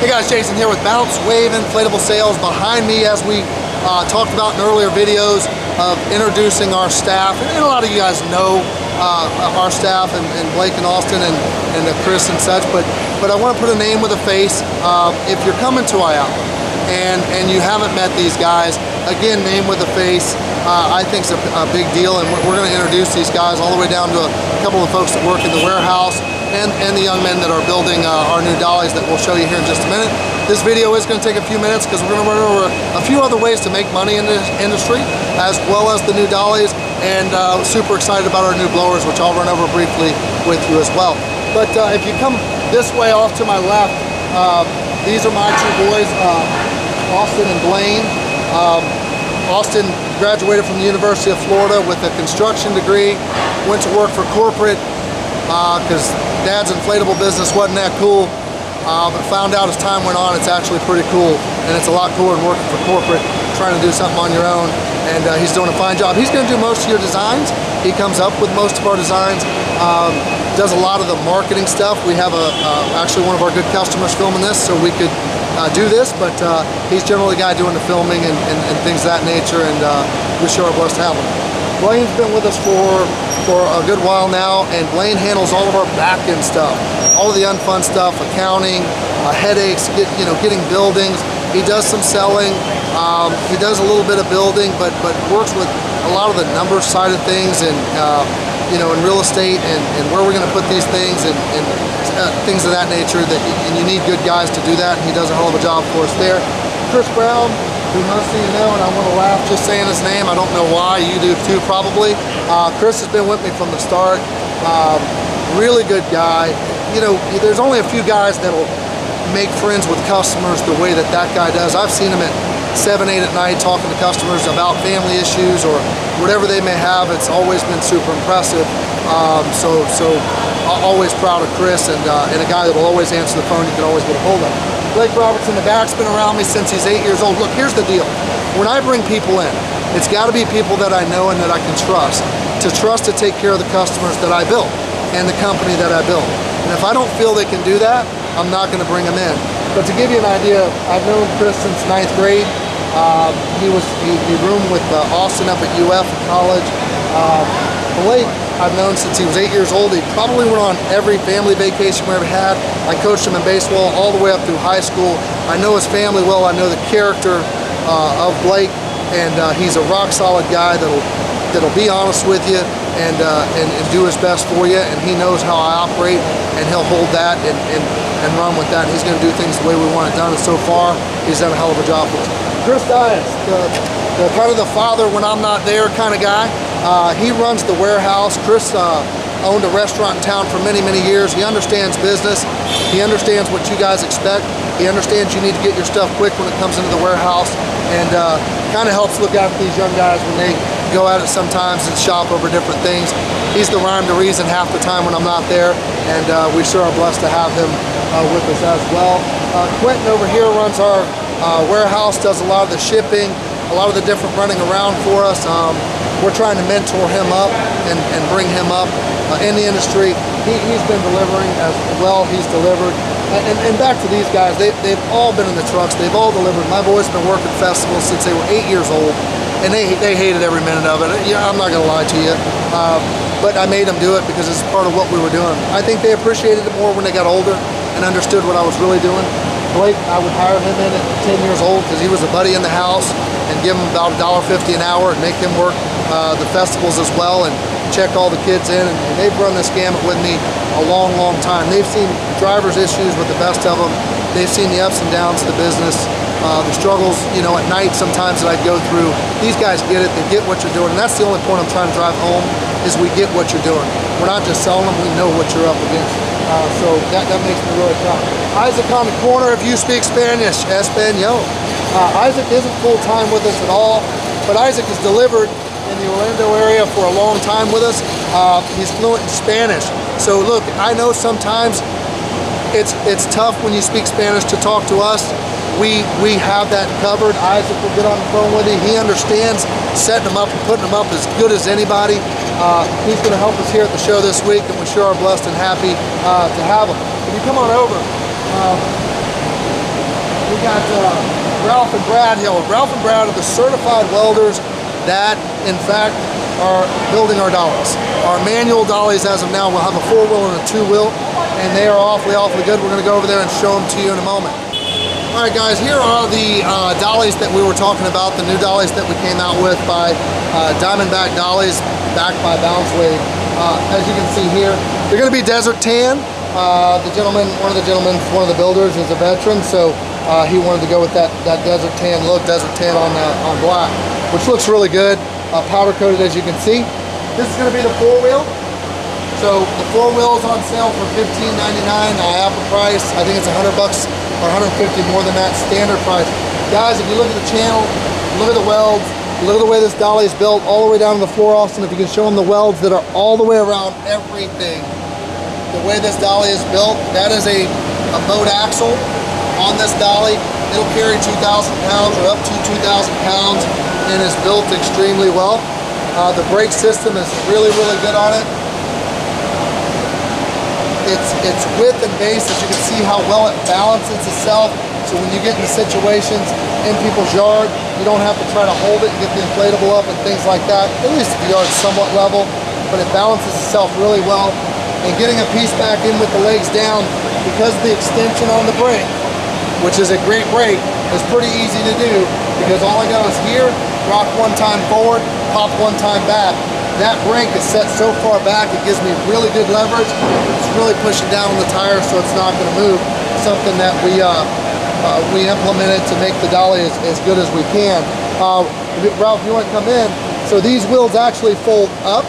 Hey guys, Jason here with BounceWave Inflatable Sales. Behind me, as we talked about in earlier videos, of introducing our staff. And a lot of you guys know our staff and Blake and Austin and Chris and such, but I want to put a name with a face. If you're coming to IAAPA and you haven't met these guys, again, name with a face, I think is a big deal, and we're going to introduce these guys all the way down to a couple of folks that work in the warehouse and the young men that are building our new dollies that we'll show you here in just a minute. This video is going to take a few minutes because we're going to run over a few other ways to make money in this industry, as well as the new dollies, and super excited about our new blowers, which I'll run over briefly with you as well. But if you come this way off to my left, these are my two boys, Austin and Blaine. Austin graduated from the University of Florida with a construction degree, went to work for corporate because Dad's inflatable business wasn't that cool, but found out as time went on it's actually pretty cool, and it's a lot cooler than working for corporate, trying to do something on your own, and he's doing a fine job. He's going to do most of your designs. He comes up with most of our designs, does a lot of the marketing stuff. We have actually one of our good customers filming this, so we could do this, but he's generally the guy doing the filming and things of that nature, and we sure are blessed to have him. Blaine's been with us for a good while now, and Blaine handles all of our back-end stuff, all of the unfun stuff, accounting, headaches, getting buildings. He does some selling, he does a little bit of building, but works with a lot of the number side of things, and in real estate, and where we're going to put these things, and things of that nature, and you need good guys to do that, and he does a hell of a job for us there. Chris Brown, who most of you know, and I want to laugh just saying his name, I don't know why, you do too probably. Chris has been with me from the start, really good guy. There's only a few guys that'll make friends with customers the way that guy does. I've seen him at 7, 8 at night talking to customers about family issues or whatever they may have. It's always been super impressive. So always proud of Chris, and a guy that will always answer the phone. You can always get a hold of. Blake Roberts in the back's been around me since he's 8 years old. Look, here's the deal. When I bring people in, it's got to be people that I know and that I can trust to take care of the customers that I build and the company that I build. And if I don't feel they can do that, I'm not going to bring them in. But to give you an idea, I've known Chris since 9th grade. He roomed with Austin up at UF in college. Blake, I've known since he was 8 years old. He probably went on every family vacation we ever had. I coached him in baseball all the way up through high school. I know his family well. I know the character of Blake, and he's a rock solid guy that'll be honest with you and do his best for you. And he knows how I operate, and he'll hold that and run with that. And he's going to do things the way we want it done. And so far, he's done a hell of a job for us. Chris Dias, the kind of the father when I'm not there kind of guy. He runs the warehouse. Chris owned a restaurant in town for many, many years. He understands business. He understands what you guys expect. He understands you need to get your stuff quick when it comes into the warehouse, and kind of helps look after these young guys when they go at it sometimes and shop over different things. He's the rhyme to reason half the time when I'm not there, and we sure are blessed to have him with us as well. Quentin over here runs our warehouse, does a lot of the shipping, a lot of the different running around for us. We're trying to mentor him up and bring him up in the industry. He's been delivering as well. He's delivered. And back to these guys, they've all been in the trucks. They've all delivered. My boys have been working festivals since they were 8 years old, and they hated every minute of it. Yeah, I'm not going to lie to you. But I made them do it because it's part of what we were doing. I think they appreciated it more when they got older and understood what I was really doing. Blake, I would hire him in at 10 years old because he was a buddy in the house, and give him about $1.50 an hour and make him work the festivals as well and check all the kids in. And they've run this gamut with me a long, long time. They've seen driver's issues with the best of them. They've seen the ups and downs of the business, the struggles, at night sometimes that I'd go through. These guys get it. They get what you're doing. And that's the only point I'm trying to drive home, is we get what you're doing. We're not just selling them. We know what you're up against. So that makes me really proud. Isaac on the corner, if you speak Spanish, Espanol. Isaac isn't full-time with us at all, but Isaac has delivered in the Orlando area for a long time with us. He's fluent in Spanish. So look, I know sometimes it's tough when you speak Spanish to talk to us. We have that covered. Isaac will get on the phone with you. He understands setting them up and putting them up as good as anybody. He's going to help us here at the show this week, and we sure are blessed and happy to have him. If you come on over, we got Ralph and Brad here. Ralph and Brad are the certified welders that, in fact, are building our dollies. Our manual dollies, as of now, will have a 4-wheel and a 2-wheel, and they are awfully good. We're going to go over there and show them to you in a moment. All right, guys, here are the dollies that we were talking about, the new dollies that we came out with by Diamondback Dollies, backed by BounceWave. As you can see here, they're going to be desert tan. One of the gentlemen, one of the builders is a veteran, so he wanted to go with that desert tan look, desert tan on black, which looks really good. Powder coated, as you can see. This is going to be the 4-wheel. So the 4-wheel is on sale for $15.99 IAAPA price. I think it's $100 or $150 more than that standard price. Guys, if you look at the channel, look at the welds, look at the way this dolly is built all the way down to the floor, Austin. If you can show them the welds that are all the way around everything. The way this dolly is built, that is a boat axle on this dolly. It'll carry 2,000 pounds or up to 2,000 pounds and is built extremely well. The brake system is really good on it. It's width and base, as you can see how well it balances itself. So when you get into situations in people's yard, you don't have to try to hold it and get the inflatable up and things like that. At least if the yard's somewhat level, but it balances itself really well. And getting a piece back in with the legs down, because of the extension on the brake, which is a great brake, is pretty easy to do, because all I got is here, rock one time forward, pop one time back. That brake is set so far back, it gives me really good leverage. It's really pushing down on the tire so it's not going to move. Something that we implemented to make the dolly as good as we can. Ralph, you want to come in? So these wheels actually fold up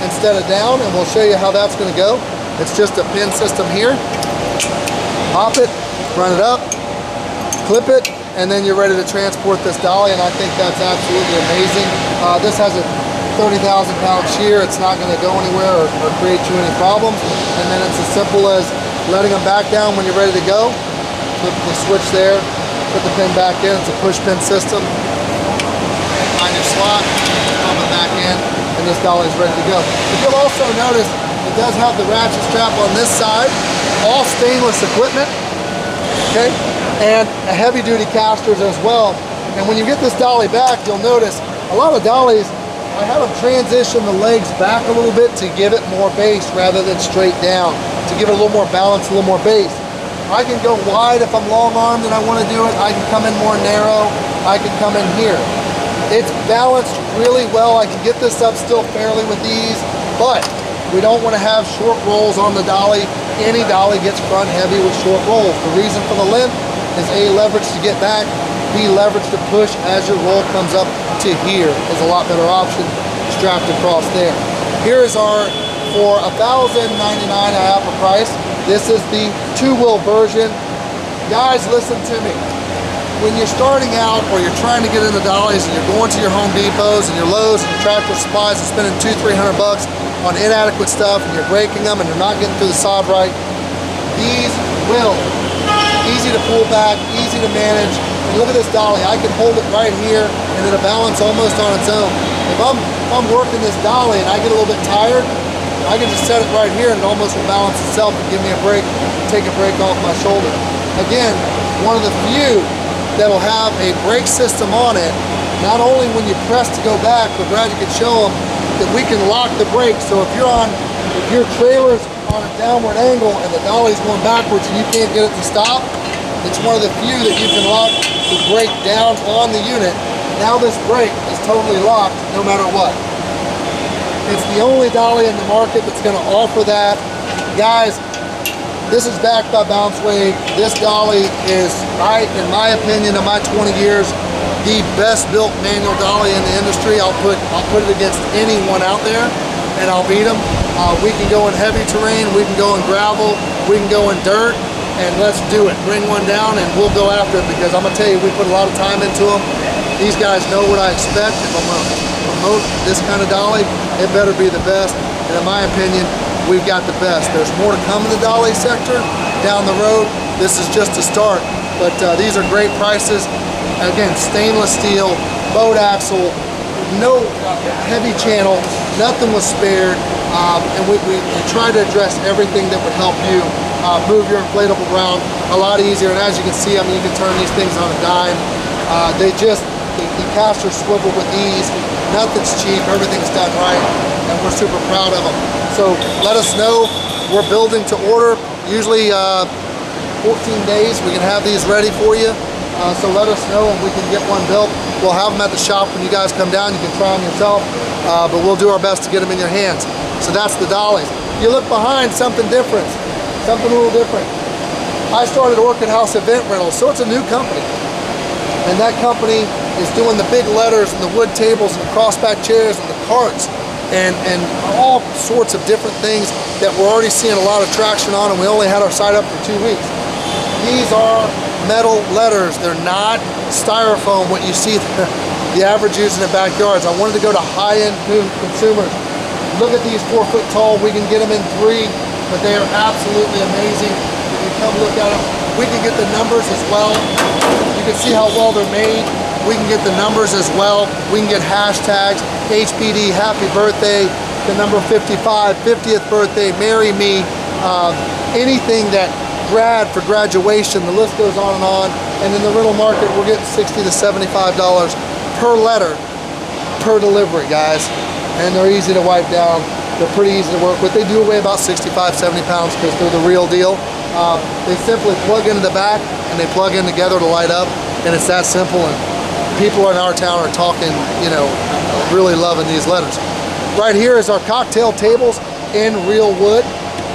instead of down, and we'll show you how that's going to go. It's just a pin system here. Pop it, run it up, clip it, and then you're ready to transport this dolly, and I think that's absolutely amazing. This has a 30,000 pound shear. It's not going to go anywhere or create you any problems. And then it's as simple as letting them back down when you're ready to go. Flip the switch there, put the pin back in. It's a push pin system. Find your slot, pop it back in, and this dolly is ready to go. But you'll also notice it does have the ratchet strap on this side, all stainless equipment, okay, and a heavy duty casters as well. And when you get this dolly back, you'll notice a lot of dollies, I have them transition the legs back a little bit to give it more base rather than straight down, to give it a little more balance, a little more base. I can go wide if I'm long-armed and I want to do it. I can come in more narrow. I can come in here. It's balanced really well. I can get this up still fairly with ease, but we don't want to have short rolls on the dolly. Any dolly gets front heavy with short rolls. The reason for the length is A, leverage to get back, B, leverage to push as your roll comes up to here is a lot better option strapped across there. Here is our, for $1,099 IAAPA price. This is the 2-wheel version. Guys, listen to me. When you're starting out or you're trying to get into dollies and you're going to your Home Depots and your Lowe's and your Tractor Supplies and spending $200-300 on inadequate stuff, and you're breaking them and you're not getting through the sod right, these will. Easy to pull back, easy to manage. And look at this dolly. I can hold it right here and it'll balance almost on its own. If I'm working this dolly and I get a little bit tired, I can just set it right here and it almost will balance itself and give me a break, take a break off my shoulder. Again, one of the few that'll have a brake system on it, not only when you press to go back, but Brad, you can show them that we can lock the brake. So if your trailer's on a downward angle and the dolly's going backwards and you can't get it to stop, it's one of the few that you can lock the brake down on the unit. Now this brake is totally locked no matter what. It's the only dolly in the market that's going to offer that. Guys, this is backed by BounceWave. This dolly is, in my opinion, in my 20 years, the best built manual dolly in the industry. I'll put it against anyone out there and I'll beat them. We can go in heavy terrain, we can go in gravel, we can go in dirt, and let's do it. Bring one down and we'll go after it, because I'm gonna tell you, we put a lot of time into them. These guys know what I expect. If I'm gonna promote this kind of dolly, it better be the best. And in my opinion, we've got the best. There's more to come in the dolly sector down the road. This is just a start, but these are great prices. Again, stainless steel, boat axle, no heavy channel, nothing was spared, and we try to address everything that would help you move your inflatable around a lot easier. And as you can see, I mean, you can turn these things on a dime. The casters swivel with ease. Nothing's cheap, everything's done right, and we're super proud of them. So let us know. We're building to order. Usually 14 days, we can have these ready for you. So let us know and we can get one built. We'll have them at the shop when you guys come down. You can try them yourself, but we'll do our best to get them in your hands. So that's the Dollies. You look behind, something different, something a little different. I started Orchid House Event Rentals, so it's a new company. And that company is doing the big letters and the wood tables and the crossback chairs and the carts and all sorts of different things that we're already seeing a lot of traction on, and we only had our site up for 2 weeks. These are metal letters. They're not styrofoam, what you see the average user in the backyards. I wanted to go to high-end consumers. Look at these 4 foot tall. We can get them in 3, but they are absolutely amazing. If you come look at them, we can get the numbers as well. You can see how well they're made. We can get the numbers as well. We can get hashtags, HPD, happy birthday, the number 55, 50th birthday, marry me, anything that grad for graduation, the list goes on. And in the rental market, we're getting $60 to $75 per letter, per delivery, guys. And they're easy to wipe down. They're pretty easy to work with. They do weigh about 65, 70 pounds because they're the real deal. They simply plug into the back and they plug in together to light up, and it's that simple. And people in our town are talking, you know, really loving these letters. Right here is our cocktail tables in real wood.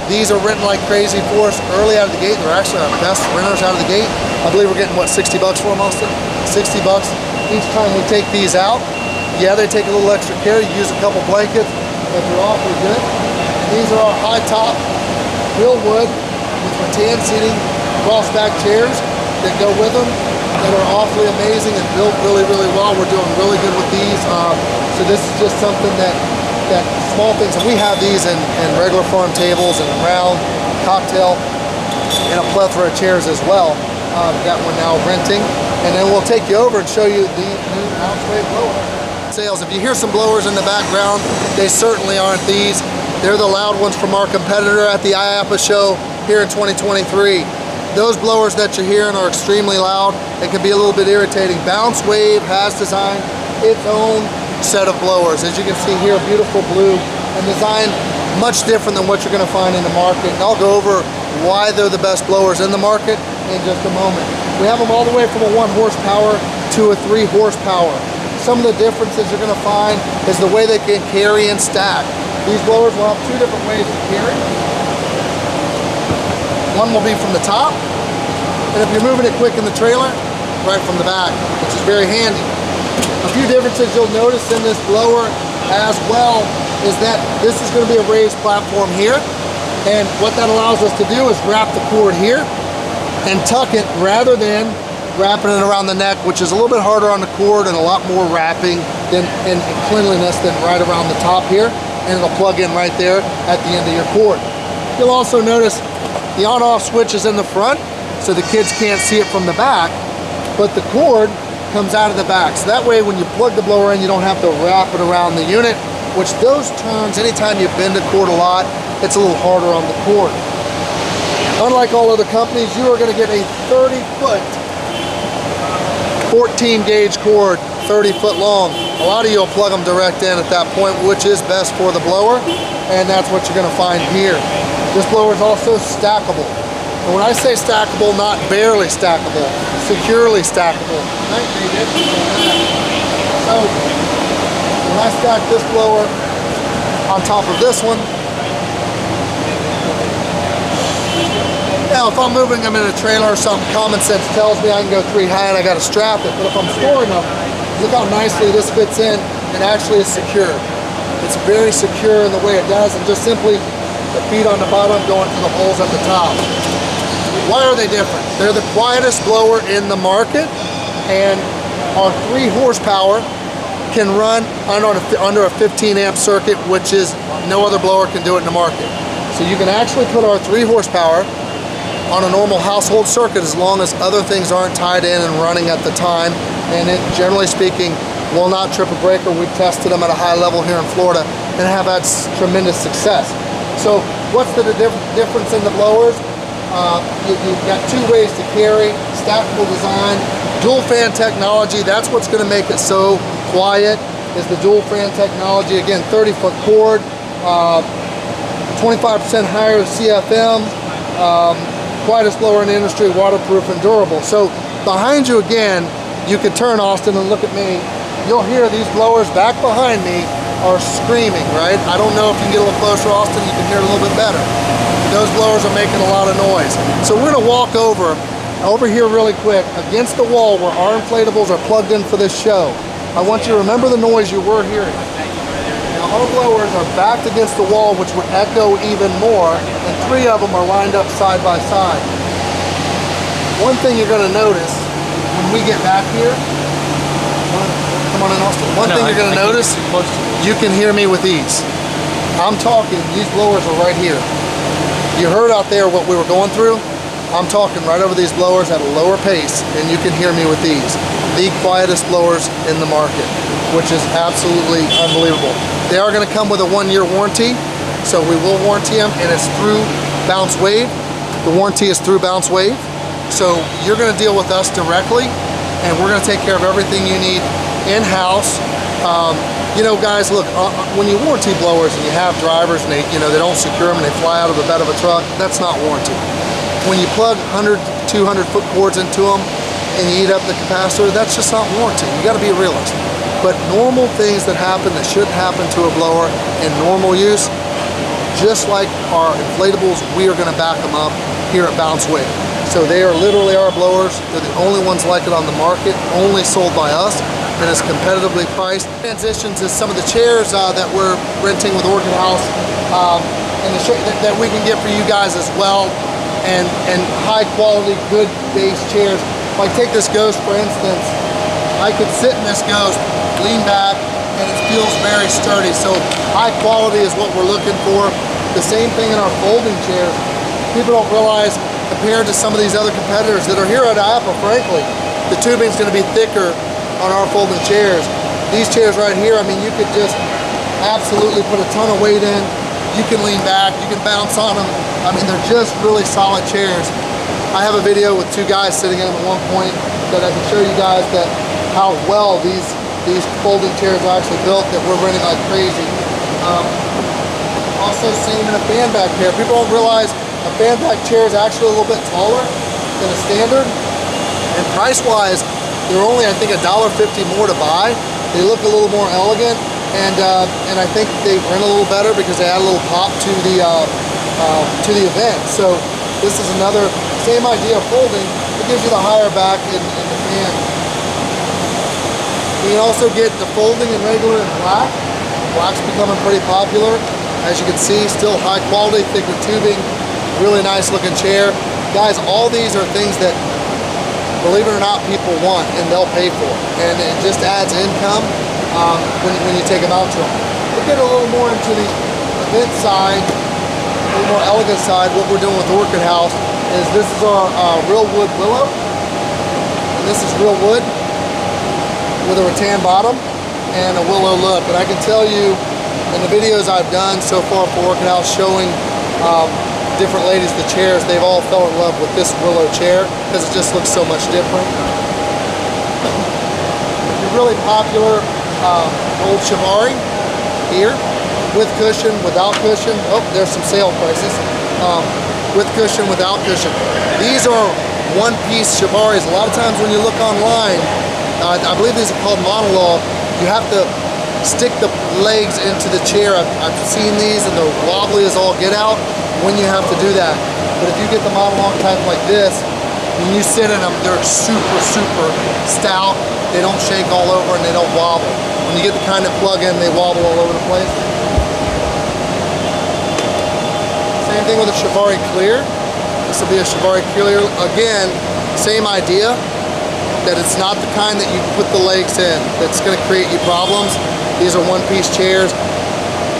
These are renting like crazy for us early out of the gate. They're actually our best renters out of the gate. I believe we're getting, what, 60 bucks for them, Austin? 60 bucks each time we take these out. Yeah, they take a little extra care. You use a couple blankets, but they're awfully good. These are our high top, real wood, with rattan seating, crossback chairs that go with them that are awfully amazing and built really, really well. We're doing really good with these. So this is just something that small things, and we have these in regular farm tables and round, cocktail, and a plethora of chairs as well that we're now renting. And then we'll take you over and show you the new BounceWave blower. Sales. If you hear some blowers in the background, they certainly aren't these. They're the loud ones from our competitor at the IAAPA show here in 2023. Those blowers that you're hearing are extremely loud. It can be a little bit irritating. BounceWave has designed its own set of blowers. As you can see here, beautiful blue, and designed much different than what you're going to find in the market. And I'll go over why they're the best blowers in the market in just a moment. We have them all the way from a 1 horsepower to a 3 horsepower. Some of the differences you're going to find is the way they can carry and stack. These blowers will have 2 different ways to carry. One will be from the top, and if you're moving it quick in the trailer, right from the back, which is very handy. A few differences you'll notice in this blower as well is that this is going to be a raised platform here, and what that allows us to do is wrap the cord here and tuck it rather than wrapping it around the neck, which is a little bit harder on the cord and a lot more wrapping and cleanliness than right around the top here, and it'll plug in right there at the end of your cord. You'll also notice the on-off switch is in the front, so the kids can't see it from the back, but the cord comes out of the back. So that way when you plug the blower in, you don't have to wrap it around the unit, which those turns, anytime you bend the cord a lot, it's a little harder on the cord. Unlike all other companies, you are going to get a 30-foot 14 gauge cord, 30 foot long. A lot of you will plug them direct in at that point, which is best for the blower, and that's what you're going to find here. This blower is also stackable. And when I say stackable, not barely stackable, securely stackable. So when I stack this blower on top of this one, now if I'm moving them in a trailer or something, common sense tells me I can go 3 high and I got to strap it. But if I'm storing them, look how nicely this fits in and actually is secure. It's very secure in the way it does, and just simply the feet on the bottom going to the holes at the top. Why are they different? They're the quietest blower in the market, and our 3 horsepower can run under a 15 amp circuit, which is no other blower can do it in the market. So you can actually put our 3 horsepower on a normal household circuit as long as other things aren't tied in and running at the time, and it, generally speaking, will not trip a breaker. We've tested them at a high level here in Florida and have had tremendous success. So what's the difference in the blowers? You've got two ways to carry, stackable design, dual fan technology. That's what's going to make it so quiet, is the dual fan technology. Again, 30-foot cord, 25% higher CFM, quietest blower in the industry, waterproof and durable. So behind you again, you can turn, Austin, and look at me. You'll hear these blowers back behind me are screaming, right? I don't know if you can get a little closer, Austin, you can hear it a little bit better. Those blowers are making a lot of noise. So we're gonna walk over here really quick against the wall where our inflatables are plugged in for this show. I want you to remember the noise you were hearing. Now our blowers are backed against the wall, which would echo even more, and three of them are lined up side by side. One thing you're gonna notice when we get back here, come on in, Austin. One thing you're gonna notice, you can hear me with ease. I'm talking, these blowers are right here. You heard out there what we were going through. I'm talking right over these blowers at a lower pace, and you can hear me with these. The quietest blowers in the market, which is absolutely unbelievable. They are gonna come with a 1-year warranty, so we will warranty them, and it's through BounceWave. The warranty is through BounceWave. So you're gonna deal with us directly, and we're gonna take care of everything you need in-house. You know, guys, look, when you warranty blowers and you have drivers and they don't secure them and they fly out of the bed of a truck, that's not warranty. When you plug 100, 200 foot cords into them and you eat up the capacitor, that's just not warranty. You gotta be a realist. But normal things that happen that shouldn't happen to a blower in normal use, just like our inflatables, we are gonna back them up here at BounceWave. So they are literally our blowers. They're the only ones like it on the market, only sold by us, and it's competitively priced. Transitions is some of the chairs that we're renting with Orchid House, and that we can get for you guys as well, and high quality, good base chairs. Like take this Ghost for instance, I could sit in this Ghost, lean back, and it feels very sturdy. So high quality is what we're looking for. The same thing in our folding chairs. People don't realize, compared to some of these other competitors that are here at IAAPA, frankly, the tubing's gonna be thicker on our folding chairs. These chairs right here, I mean, you could just absolutely put a ton of weight in. You can lean back, you can bounce on them. I mean, they're just really solid chairs. I have a video with two guys sitting in them at one point that I can show you guys that how well these folding chairs are actually built, that we're running like crazy. Also, same in a fan back pair. People don't realize a fan back chair is actually a little bit taller than a standard, and price-wise, they're only, I think, $1.50 more to buy. They look a little more elegant, and I think they rent a little better because they add a little pop to the event. So this is another same idea of folding. It gives you the higher back in the fan. You can also get the folding in regular and black. Black's becoming pretty popular. As you can see, still high quality, thicker tubing. Really nice looking chair. Guys, all these are things that, believe it or not, people want and they'll pay for. And it just adds income when you take them out to them. We'll get a little more into the event side, a little more elegant side. What we're doing with Orchid House is this is our real wood willow. And this is real wood with a rattan bottom and a willow look. And I can tell you, in the videos I've done so far for Orchid House showing different ladies the chairs, they've all fell in love with this willow chair because it just looks so much different. The really popular old Chivari here, with cushion, without cushion. Oh, there's some sale prices. With cushion, without cushion. These are one-piece Chivaris. A lot of times when you look online, I believe these are called monologue, you have to stick the legs into the chair. I've seen these and they're wobbly as all get out when you have to do that. But if you get the monologue type like this, when you sit in them, they're super, super stout. They don't shake all over and they don't wobble. When you get the kind that plug in, they wobble all over the place. Same thing with a Chivari Clear. This will be a Chivari Clear. Again, same idea, that it's not the kind that you put the legs in that's gonna create you problems. These are one-piece chairs.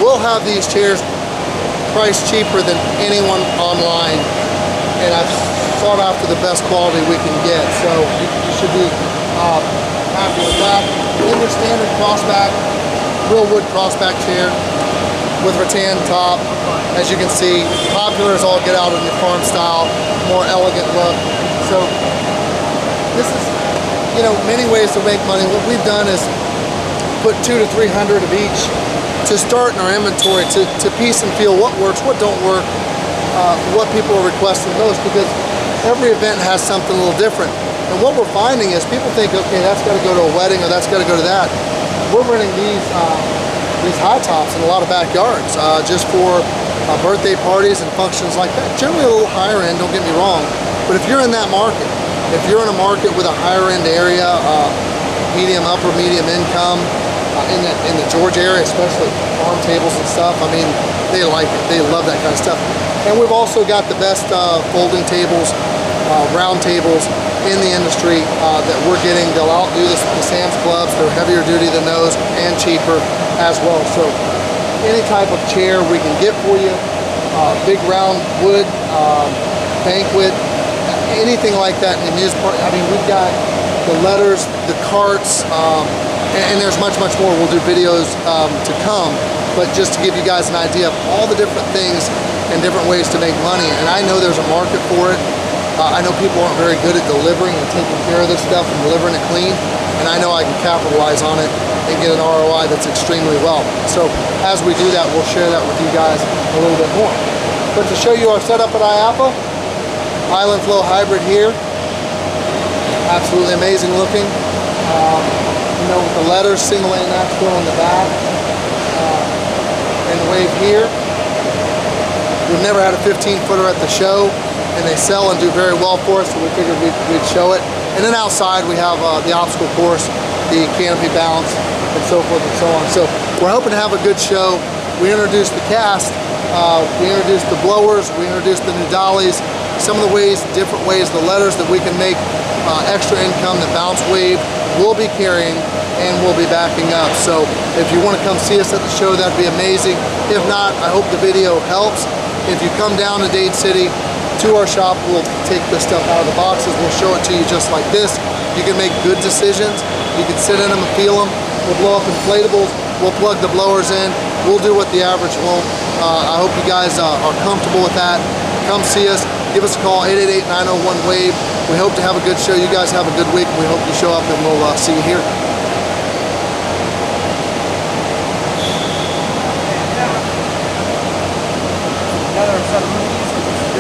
We'll have these chairs priced cheaper than anyone online, and I've sought after the best quality we can get, so you should be happy with that. In your standard crossback, real wood crossback chair. with rattan top. As you can see, popular as all get out in the farm style, more elegant look. So this is, you know, many ways to make money. What we've done is put 200 to 300 of each to start in our inventory to piece and feel what works, what don't work, what people are requesting most, because every event has something a little different. And what we're finding is people think, okay, that's got to go to a wedding or that's got to go to that. We're renting these high tops in a lot of backyards just for birthday parties and functions like that. Generally a little higher end, don't get me wrong, but if you're in that market, if you're in a market with a higher end area, medium, upper medium income, in the Georgia area, especially farm tables and stuff, I mean, they like it. They love that kind of stuff. And we've also got the best folding tables, round tables in the industry that we're getting. They'll outdo the Sam's Clubs. They're heavier duty than those and cheaper as well. So any type of chair we can get for you, big round wood, banquet, anything like that in the amusement park. I mean, we've got the letters, the carts, and there's much more. We'll do videos to come, but just to give you guys an idea of all the different things and different ways to make money. And I know there's a market for it. I know people aren't very good at delivering and taking care of this stuff and delivering it clean, and I know I can capitalize on it and get an ROI that's extremely well. So as we do that, we'll share that with you guys a little bit more. But to show you our setup at IAAPA, Island Flow Hybrid here, absolutely amazing looking. You know, with the letters, single lane Nashville in the back, and the wave here. We've never had a 15-footer at the show, and they sell and do very well for us, so we figured we'd show it. And then outside we have the obstacle course, the canopy bounce, and so forth and so on. So we're hoping to have a good show. We introduced the cast, we introduced the blowers, we introduced the new dollies, some of the ways, different ways, the letters that we can make extra income that BounceWave will be carrying and will be backing up. So if you want to come see us at the show, that'd be amazing. If not, I hope the video helps. If you come down to Dade City to our shop, we'll take this stuff out of the boxes. We'll show it to you just like this. You can make good decisions. You can sit in them and feel them. We'll blow up inflatables. We'll plug the blowers in. We'll do what the average won't. I hope you guys are comfortable with that. Come see us. Give us a call, 888-901-WAVE. We hope to have a good show. You guys have a good week. We hope you show up, and we'll see you here.